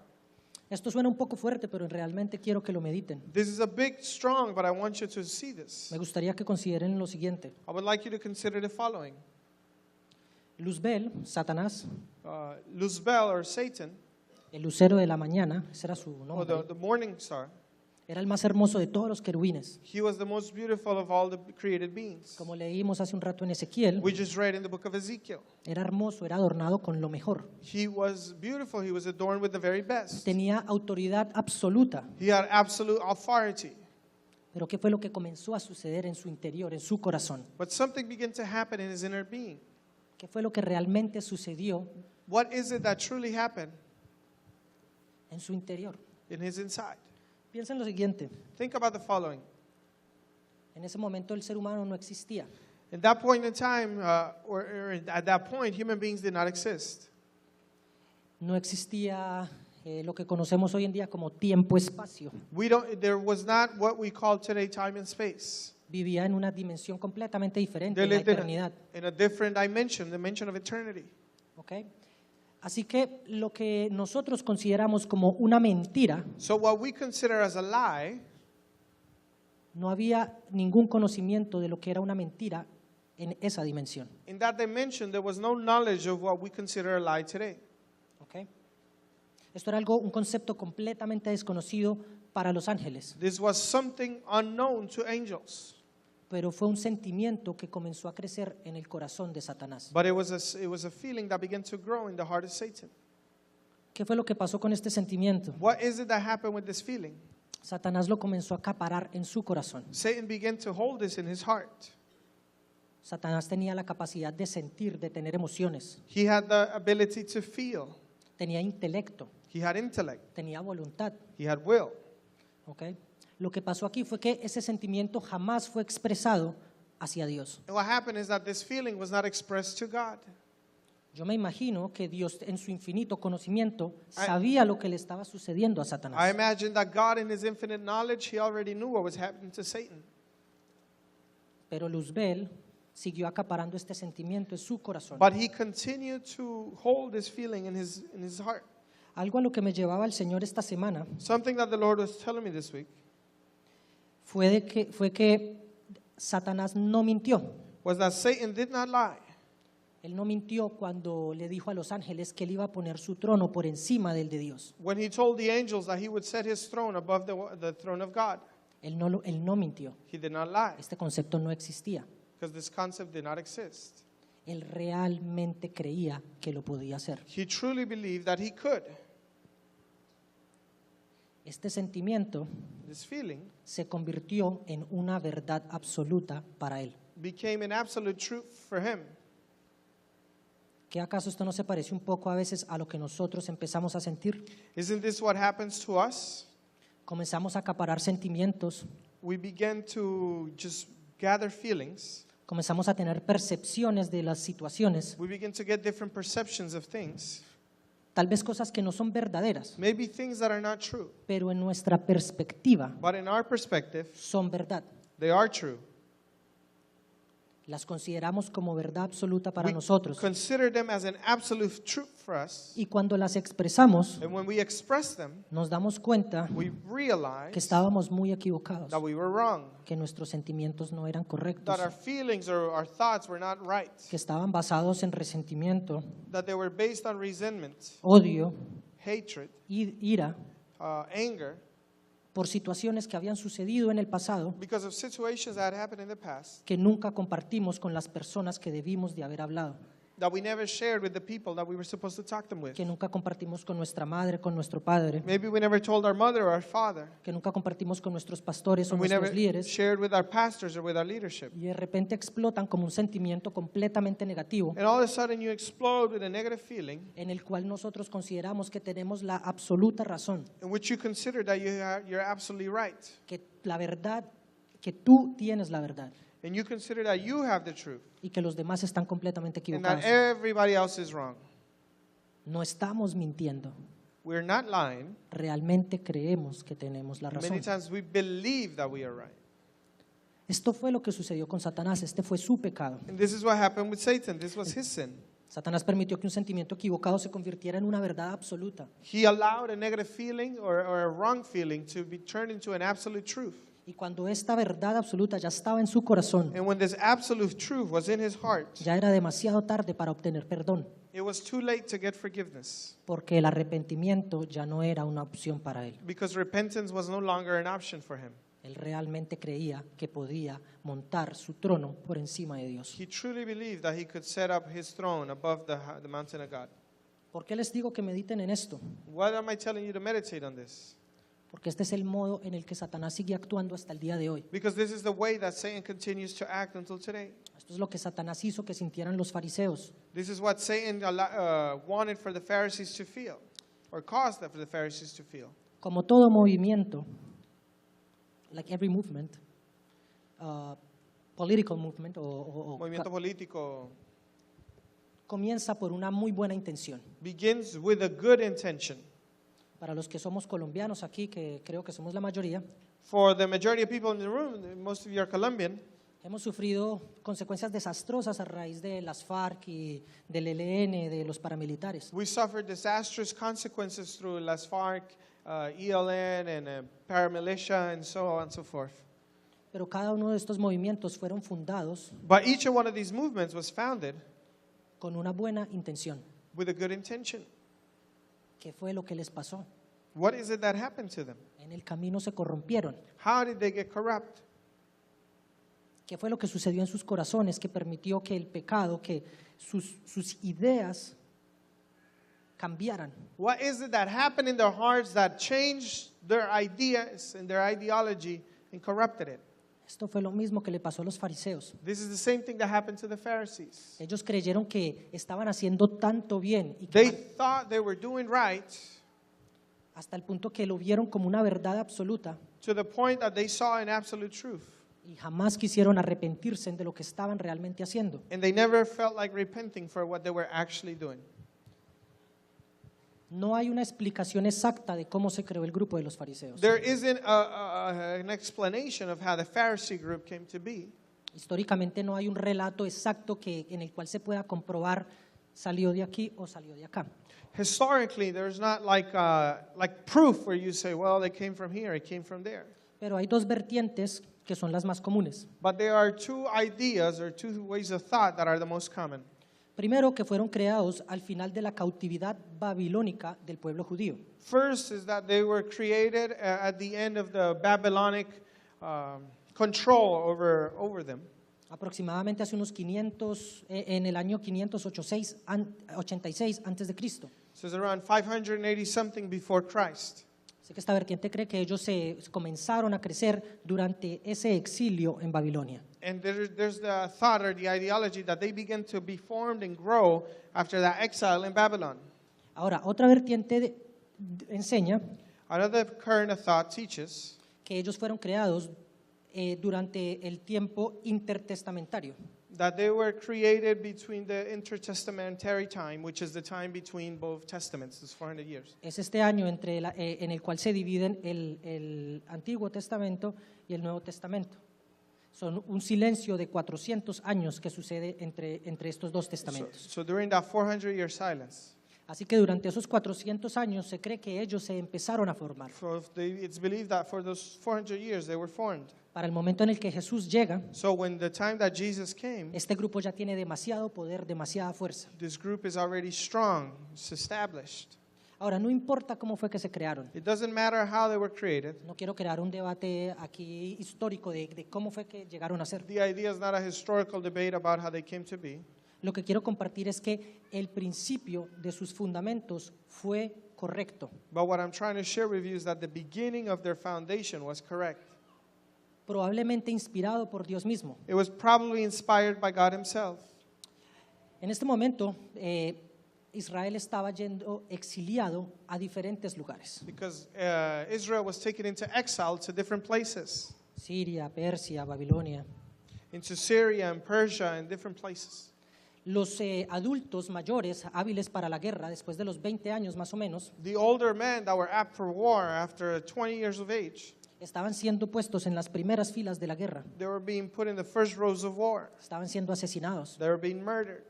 Esto suena un poco fuerte, pero realmente quiero que lo mediten. This is a bit strong, but I want you to see this. Me gustaría que consideren lo siguiente. I would like you to consider the following. Luzbel, Satanás, Luzbel, or Satan, el lucero de la mañana, ese era su or nombre, the morning star, era el más hermoso de todos los querubines. he was the most beautiful of all the created beings. Como leímos hace un rato en Ezequiel, We just read in the book of Ezekiel. era hermoso, era adornado con lo mejor. He was beautiful. He was adorned with the very best. Tenía autoridad absoluta. He had absolute authority. Pero ¿qué fue lo que comenzó a suceder en su interior, en su corazón? But something began to happen in his inner being. ¿Qué fue lo que realmente sucedió What is it that truly happened en su interior? in his inside? Piensa en lo siguiente. Think about the following. En ese momento el ser humano no existía. In that point in time, or at that point, human beings did not exist. No existía lo que conocemos hoy en día como tiempo-espacio. There was not what we call today time and space. Vivía en una dimensión completamente diferente, They en la lived eternidad. in a different dimension of eternity. ¿Ok? Así que lo que nosotros consideramos como una mentira, So what we consider as a lie, no había ningún conocimiento de lo que era una mentira en esa dimensión. in that dimension, there was no knowledge of what we consider a lie today. ¿Ok? Esto era un concepto completamente desconocido para los ángeles, This was something unknown to angels. pero fue un sentimiento que comenzó a crecer en el corazón de Satanás. But it was a feeling that began to grow in the heart of Satan. ¿Qué fue lo que pasó con este sentimiento? What is it that happened with this feeling? Satanás lo comenzó a acaparar en su corazón. Satan began to hold this in his heart. Satanás tenía la capacidad de sentir, de tener emociones, He had the ability to feel. tenía intelecto, He had intellect. tenía voluntad. He had will. ¿Ok? Lo que pasó aquí fue que ese sentimiento jamás fue expresado hacia Dios. And what happened is that this feeling was not expressed to God. Yo me imagino que Dios en su infinito conocimiento sabía lo que le estaba sucediendo a I Satanás. imagine that God, in his infinite knowledge, he already knew what was happening to Satan. Pero Luzbel siguió acaparando este sentimiento en su corazón. But he continued to hold this feeling in his heart. Algo a lo que me llevaba el Señor esta semana Something that the Lord was telling me this week fue que Satanás no mintió. was that Satan did not lie. Él no mintió cuando le dijo a los ángeles que él iba a poner su trono por encima del de Dios. When he told the angels that he would set his throne above the throne of God, Él no mintió. he did not lie, Este concepto no existía. because this concept did not exist. Él realmente creía que lo podía hacer. He truly believed that he could. Este sentimiento This feeling se convirtió en una verdad absoluta para él. became an absolute truth for him. ¿Qué acaso esto no se parece un poco a veces a lo que nosotros empezamos a sentir? Isn't this what happens to us? Comenzamos a acaparar sentimientos, We begin to just gather feelings. comenzamos a tener percepciones de las situaciones, We begin to get different perceptions of things. tal vez cosas que no son verdaderas, Maybe things that are not true. pero en nuestra perspectiva But in our perspective, son verdad. they are true. Las consideramos como verdad absoluta para We nosotros. consider them as an absolute truth for us. Y cuando las expresamos, And when we express them, nos damos cuenta we que realize estábamos muy equivocados, that we were wrong, que nuestros sentimientos no eran correctos, that our feelings or our thoughts were not right, que estaban basados en resentimiento, that they were based on resentment, odio, hatred, ira, anger, por situaciones que habían sucedido en el pasado because of situations that had happened in the past que nunca compartimos con las personas que debimos de haber hablado, that we never shared with the people that we were supposed to talk them with. que nunca compartimos con nuestra madre, con nuestro padre, Maybe we never told our mother or our father. que nunca compartimos con nuestros pastores o We never nuestros líderes, shared with our pastors or with our leadership. y de repente explotan como un sentimiento completamente negativo And all of a sudden you explode with a negative feeling en el cual nosotros consideramos que tenemos la absoluta razón, in which you consider that you're absolutely right. que la verdad, que tú tienes la verdad And you consider that you have the truth y que los demás están completamente and that equivocados. everybody else is wrong. No estamos mintiendo. We're not lying. Realmente creemos que tenemos la razón. Many times we believe that we are right. Esto fue lo que sucedió con Satanás. Este fue su pecado. And this is what happened with Satan. This was his sin. Satanás permitió que un sentimiento equivocado se convirtiera en una verdad absoluta. He allowed a negative feeling or a wrong feeling to be turned into an absolute truth. Y cuando esta verdad absoluta ya estaba en su corazón, And when this absolute truth was in his heart, ya era demasiado tarde para obtener perdón, it was too late to get forgiveness porque el arrepentimiento ya no era una opción para él. because repentance was no longer an option for him. Él realmente creía que podía montar su trono por encima de Dios. He truly believed that he could set up his throne above the mountain of God. ¿Por qué les digo que mediten en esto? Why am I telling you to meditate on this? Porque este es el modo en el que Satanás sigue actuando hasta el día de hoy. Because this is the way that Satan continues to act until today. Esto es lo que Satanás hizo que sintieran los fariseos. This is what Satan wanted for the Pharisees to feel, or caused for the Pharisees to feel. Como todo movimiento, like every movement, political movement Movimiento político comienza por una muy buena intención. begins with a good intention. Para los que somos colombianos aquí, que creo que somos la mayoría, For the majority of people in the room, most of you are Colombian, hemos sufrido consecuencias desastrosas a raíz de las FARC y del ELN, de los paramilitares. we suffered disastrous consequences through las FARC, ELN, and paramilitia, and so on and so forth. Pero cada uno de estos movimientos fueron fundados But each one of these movements was founded con una buena intención. with a good intention. ¿Qué fue lo que les pasó? What is it that happened to them? En el camino se corrompieron. How did they get corrupt? ¿Qué fue lo que sucedió en sus corazones que permitió que el pecado, que sus ideas cambiaran? What is it that happened in their hearts that changed their ideas and their ideology and corrupted it? Esto fue lo mismo que le pasó a los fariseos. This is the same thing that happened to the Pharisees. Ellos creyeron que estaban haciendo tanto bien y They que thought they were doing right hasta el punto que lo vieron como una verdad absoluta to the point that they saw an absolute truth. y jamás quisieron arrepentirse de lo que estaban realmente haciendo. And they never felt like repenting for what they were actually doing. No hay una explicación exacta de cómo se creó el grupo de los fariseos. There isn't an explanation of how the Pharisee group came to be. Históricamente no hay un relato exacto en el cual se pueda comprobar salió de aquí o salió de acá. Historically, there's not like proof where you say, well, they came from here, it came from there. Pero hay dos vertientes que son las más comunes. But there are two ideas or two ways of thought that are the most common. Primero, que fueron creados al final de la cautividad babilónica del pueblo judío. First is that they were created at the end of the Babylonic control over them. Aproximadamente hace unos 500, en el año 586 antes de Cristo. So it's around 580 something before Christ. Así que esta vertiente cree que ellos se comenzaron a crecer durante ese exilio en Babilonia. And there's the thought or the ideology that they begin to be formed and grow after that exile in Babylon. Ahora, otra vertiente enseña Another current of thought teaches que ellos fueron creados durante el tiempo intertestamentario. that they were created between the intertestamentary time, which is the time between both testaments, this 400 years. Es este año en el cual se dividen el Antiguo Testamento y el Nuevo Testamento. Son un silencio de 400 años que sucede entre estos dos testamentos. So during that 400-year silence, Así que durante esos 400 años se cree que ellos se empezaron a formar. it's believed that for those 400 years they were formed. Para el momento en el que Jesús llega, So when the time that Jesus came, este grupo ya tiene demasiado poder, demasiada fuerza. this group is already strong, it's established. Ahora, no importa cómo fue que se crearon. It doesn't matter how they were created. No quiero crear un debate aquí histórico de cómo fue que llegaron a ser. The idea is not a historical debate about how they came to be. Lo que quiero compartir es que el principio de sus fundamentos fue correcto. But what I'm trying to share with you is that the beginning of their foundation was correct. Probablemente inspirado por Dios mismo. It was probably inspired by God himself. En este momento, Israel estaba yendo exiliado a diferentes lugares. Because Israel was taken into exile to different places. Siria, Persia, Babilonia. Into Syria and Persia and different places. Los adultos mayores hábiles para la guerra, después de los 20 años más o menos, The older men that were apt for war after 20 years of age, estaban siendo puestos en las primeras filas de la guerra, they were being put in the first rows of war. estaban siendo asesinados. They were being murdered.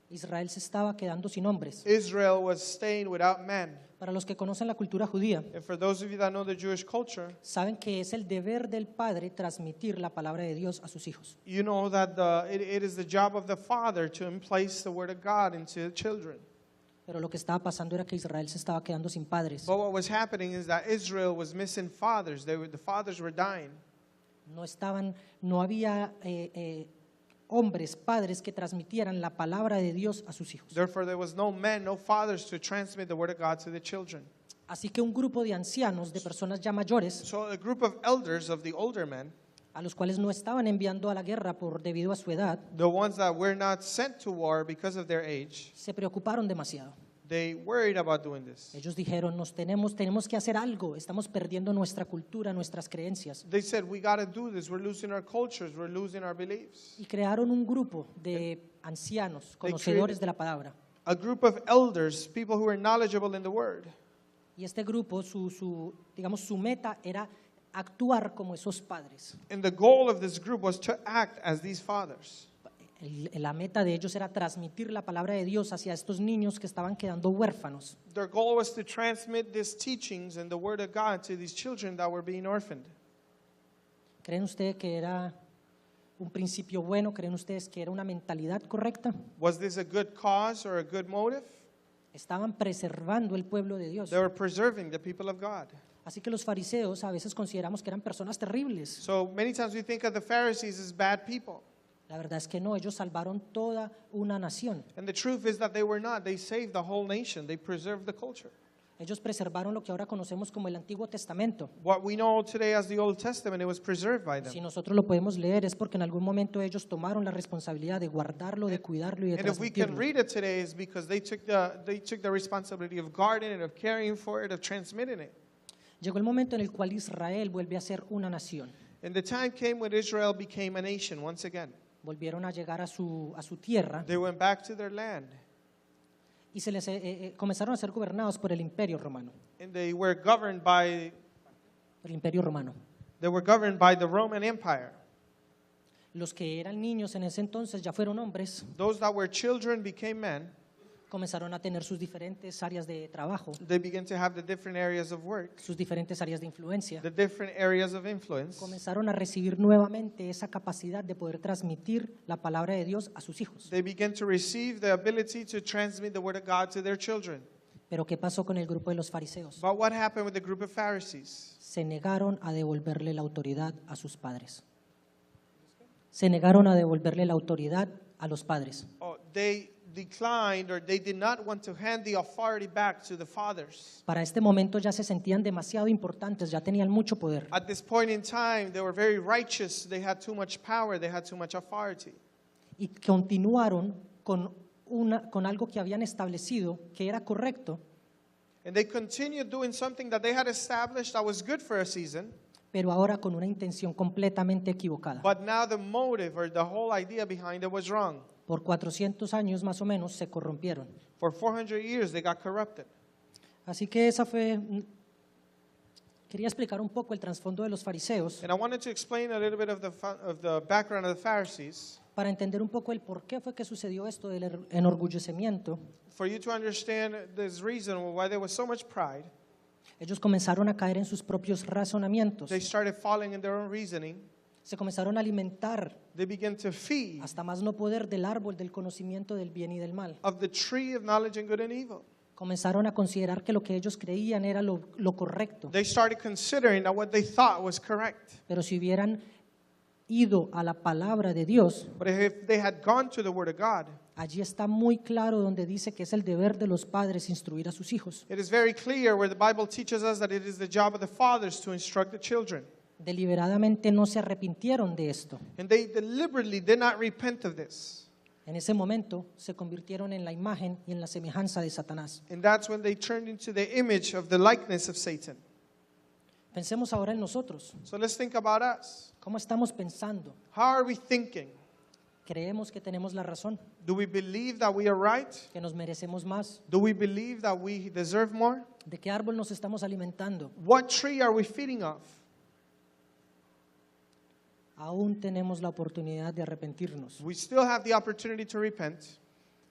Israel se estaba quedando sin hombres. Israel was staying without men. Para los que conocen la cultura judía, And for those of you that know the Jewish culture, saben que es el deber del padre transmitir la palabra de Dios a sus hijos. you know that it is the job of the father to place the word of God into the children. Pero lo que estaba pasando era que Israel se estaba quedando sin padres. But what was happening is that Israel was missing fathers. The fathers were dying. No había hombres, padres que transmitieran la palabra de Dios a sus hijos. Therefore, there was no men, no fathers to transmit the word of God to the children. Así que un grupo de ancianos, de personas ya mayores, So a group of elders, of the older men, a los cuales no estaban enviando a la guerra debido a su edad, the ones that were not sent to war because of their age, se preocuparon demasiado. they worried about doing this. Ellos dijeron, tenemos que hacer algo, estamos perdiendo nuestra cultura, nuestras creencias. They said, we got to do this. We're losing our cultures. We're losing our beliefs. Y crearon un grupo de ancianos, conocedores de la palabra. A group of elders, people who were knowledgeable in the word. Y este grupo, su meta era actuar como esos padres. And the goal of this group was to act as these fathers. La meta de ellos era transmitir la palabra de Dios hacia estos niños que estaban quedando huérfanos. Their goal was to transmit these teachings and the word of God to these children that were being orphaned. ¿Creen ustedes que era un principio bueno? ¿Creen ustedes que era una mentalidad correcta? Was this a good cause or a good motive? Estaban preservando el pueblo de Dios. They were preserving the people of God. Así que los fariseos a veces consideramos que eran personas terribles. So many times we think of the Pharisees as bad people. La verdad es que no, ellos salvaron toda una nación. And the truth is that they were not. They saved the whole nation. They preserved the culture. Ellos preservaron lo que ahora conocemos como el Antiguo Testamento. What we know today as the Old Testament, it was preserved by Si them. nosotros lo podemos leer es porque en algún momento ellos tomaron la responsabilidad de guardarlo, de cuidarlo y de And if we can transmitirlo. read it today, it's because they took the responsibility of guarding it, of caring for it, of transmitting it. Llegó el momento en el cual Israel vuelve a ser una nación. And the time came when Israel became a nation once again. Volvieron a llegar a su tierra They went back to their land. y se les comenzaron a ser gobernados por el Imperio Romano. And they were governed by El Imperio Romano. the Roman Empire. Los que eran niños en ese entonces ya fueron hombres, Those that were children became men. comenzaron a tener sus diferentes áreas de trabajo, They began to have the different areas of work, sus diferentes áreas de influencia. the different areas of influence. Comenzaron a recibir nuevamente esa capacidad de poder transmitir la palabra de Dios a sus hijos. They began to receive the ability to transmit the word of God to their children. Pero ¿qué pasó con el grupo de los fariseos? But what happened with the group of Pharisees? Se negaron a devolverle la autoridad a sus padres. Se negaron a devolverle la autoridad a los padres. Oh, they declined, or they did not want to hand the authority back to the fathers. Para este momento ya se sentían demasiado importantes, ya tenían mucho poder. At this point in time, they were very righteous. They had too much power. They had too much authority. Y continuaron con algo que habían establecido que era correcto, And they continued doing something that they had established that was good for a season, pero ahora con una intención completamente equivocada. but now the motive or the whole idea behind it was wrong. Por 400 años más o menos se corrompieron. For 400 years, they got corrupted. Así que quería explicar un poco el trasfondo de los fariseos And I wanted to explain a little bit of the background of the Pharisees para entender un poco el por qué fue que sucedió esto del enorgullecimiento. for you to understand this reason why there was so much pride. Ellos comenzaron a caer en sus propios razonamientos. They started falling in their own reasoning. Se comenzaron a alimentar They began to feed hasta más no poder del árbol del conocimiento del bien y del mal. of the tree of knowledge and good and evil. Comenzaron a considerar que lo que ellos creían era lo correcto. They started considering that what they thought was correct. Pero si hubieran ido a la palabra de Dios, But if they had gone to the Word of God, allí está muy claro donde dice que es el deber de los padres instruir a sus hijos. it is very clear where the Bible teaches us that it is the job of the fathers to instruct the children. Deliberadamente no se arrepintieron de esto. And they deliberately did not repent of this. En ese momento se convirtieron en la imagen y en la semejanza de Satanás. And that's when they turned into the image of the likeness of Satan. Pensemos ahora en nosotros. So let's think about us. ¿Cómo estamos pensando? How are we thinking? Creemos que tenemos la razón, Do we believe that we are right? que nos merecemos más. Do we believe that we deserve more? ¿De qué árbol nos estamos alimentando? What tree are we feeding off? Aún tenemos la oportunidad de arrepentirnos. We still have the opportunity to repent.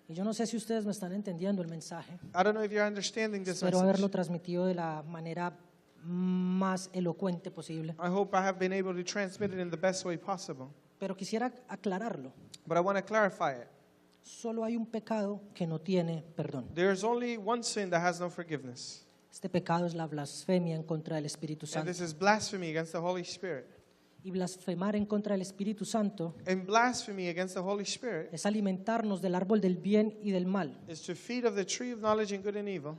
Y yo no sé si ustedes me están entendiendo el mensaje. I don't know if you're understanding this Espero haberlo message. transmitido de la manera más elocuente posible. I hope I have been able to transmit it in the best way possible. Pero quisiera aclararlo. But I want to clarify it. Solo hay un pecado que no tiene perdón. There's only one sin that has no forgiveness. Este pecado es la blasfemia en contra del Espíritu And Santo. this is blasphemy against the Holy Spirit. Y blasfemar en contra del Espíritu Santo And blasphemy against the Holy Spirit es alimentarnos del árbol del bien y del mal, is to feed of the tree of knowledge and good and evil,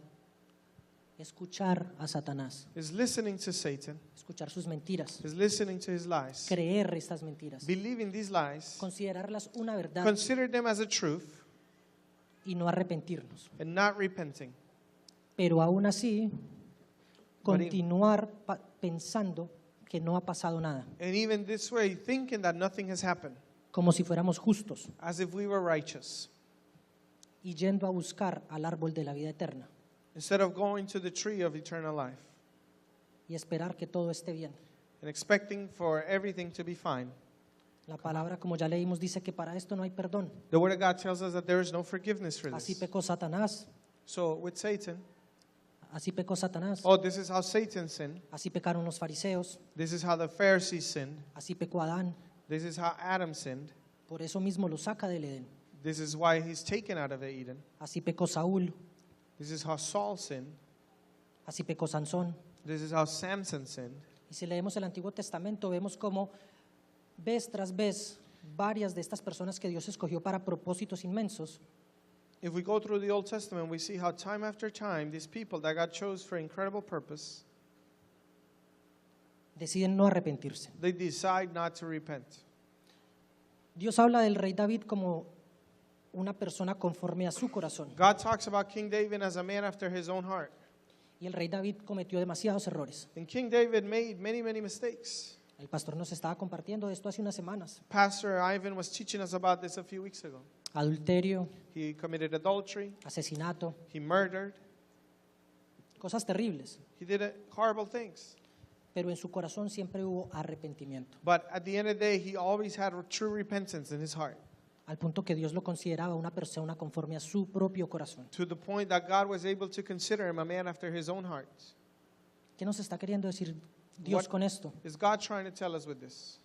escuchar a Satanás, is listening to Satan, escuchar sus mentiras, is listening to his lies, creer estas mentiras, believing these lies, considerarlas una verdad consider them as a truth, y no arrepentirnos. and not repenting. Pero aún así, continuar pensando que no ha pasado nada, And even this way, thinking that nothing has happened, como si fuéramos justos, as if we were righteous, y yendo a buscar al árbol de la vida eterna instead of going to the tree of eternal life y esperar que todo esté bien. and expecting for everything to be fine. La palabra, como ya leímos, dice que para esto no hay perdón. The Word of God tells us that there is no forgiveness for Así this. pecó Satanás, So with Satan, así pecó Satanás, oh, this is how Satan sinned. así pecaron los fariseos, This is how the Pharisees sinned. así pecó Adán. This is how Adam sinned. Por eso mismo lo saca del Edén. This is why he's taken out of Eden. Así pecó Saúl, This is how Saul sinned. así pecó Sansón. This is how Samson sinned. Y si leemos el Antiguo Testamento, vemos cómo vez tras vez varias de estas personas que Dios escogió para propósitos inmensos If we go through the Old Testament, we see how time after time, these people that God chose for incredible purpose, deciden no arrepentirse. they decide not to repent. Dios habla del rey David como una persona conforme a su corazón. God talks about King David as a man after his own heart. Y el rey David cometió demasiados errores. And King David made many, many mistakes. El pastor nos estaba compartiendo esto hace unas semanas. Pastor Ivan was teaching us about this a few weeks ago. Adulterio, He committed adultery, asesinato, he murdered, cosas terribles. he did horrible things. Pero en su corazón siempre hubo arrepentimiento. But at the end of the day, he always had true repentance in his heart, Al punto que Dios lo consideraba una persona conforme a su propio corazón. to the point that God was able to consider him a man after his own heart. ¿Qué nos está queriendo decir Dios What- con esto? Is God trying to tell us with this?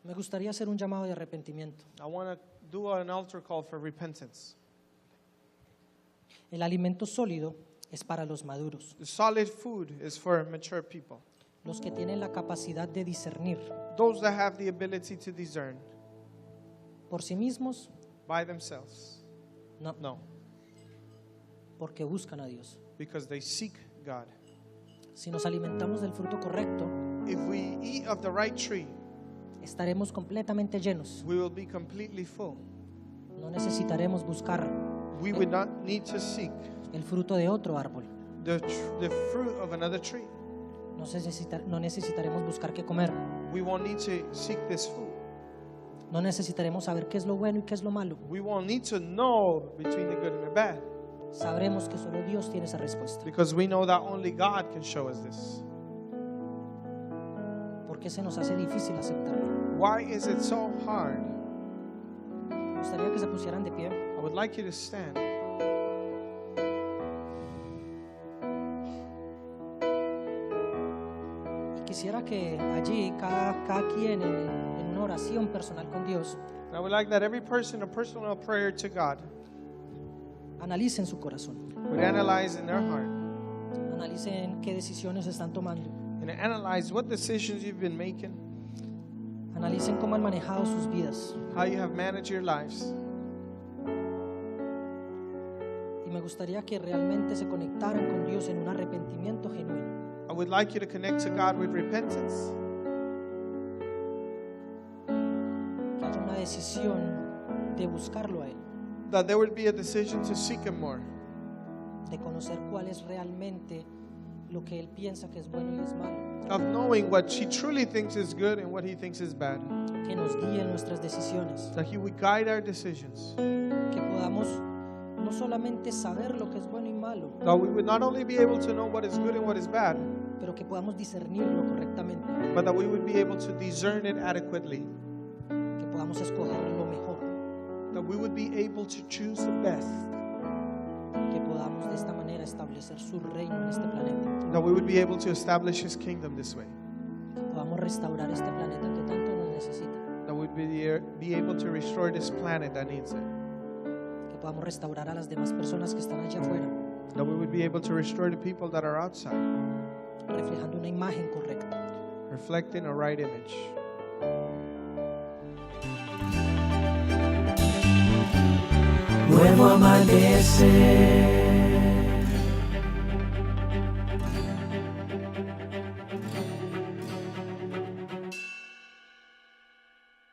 Me gustaría hacer un llamado de arrepentimiento. I want to do an altar call for repentance. El alimento sólido es para los maduros, The solid food is for mature people, los que tienen la capacidad de discernir those that have the ability to discern por sí mismos, by themselves. no, No, porque buscan a Dios. because they seek God. Si nos alimentamos del fruto correcto, If we eat of the right tree, estaremos completamente llenos. we will be completely full. No necesitaremos buscar We would not need to seek el fruto de otro árbol. the fruit of another tree. No necesitaremos buscar qué comer. We won't need to seek this food. No necesitaremos saber qué es lo bueno y qué es lo malo. We won't need to know between the good and the bad, Sabremos que solo Dios tiene esa respuesta. because we know that only God can show us this. ¿Por qué se nos hace difícil aceptarlo? Why is it so hard? Me gustaría que se pusieran de pie. I would like you to stand. Y quisiera que allí cada quien en una oración personal con Dios And I would like that every person, a personal prayer to God, analicen su corazón, would analyze in their heart analicen qué decisiones están tomando, and analyze what decisions you've been making, analicen cómo han manejado sus vidas. how you have managed your lives. Y me gustaría que realmente se conectaran con Dios en un arrepentimiento genuino. I would like you to connect to God with repentance, Que haya una decisión de buscarlo a Él, that there would be a decision to seek Him more, de conocer cuál es realmente lo que Él piensa que es bueno y es malo. of knowing what He truly thinks is good and what He thinks is bad. que nos guíe en nuestras decisiones, That He would guide our decisions. que podamos no solamente saber lo que es bueno y malo, That we would not only be able to know what is good and what is bad, pero que podamos discernirlo correctamente, but that we would be able to discern it adequately. que podamos escoger lo mejor, That we would be able to choose the best. que podamos de esta manera establecer su reino en este planeta, That we would be able to establish His kingdom this way. que podamos restaurar este planeta que tanto nos necesita, That we would be able to restore this planet that needs it. que podamos restaurar a las demás personas que están allá afuera, That we would be able to restore the people that are outside, reflejando una imagen correcta. reflecting a right image. Nuevo amanecer.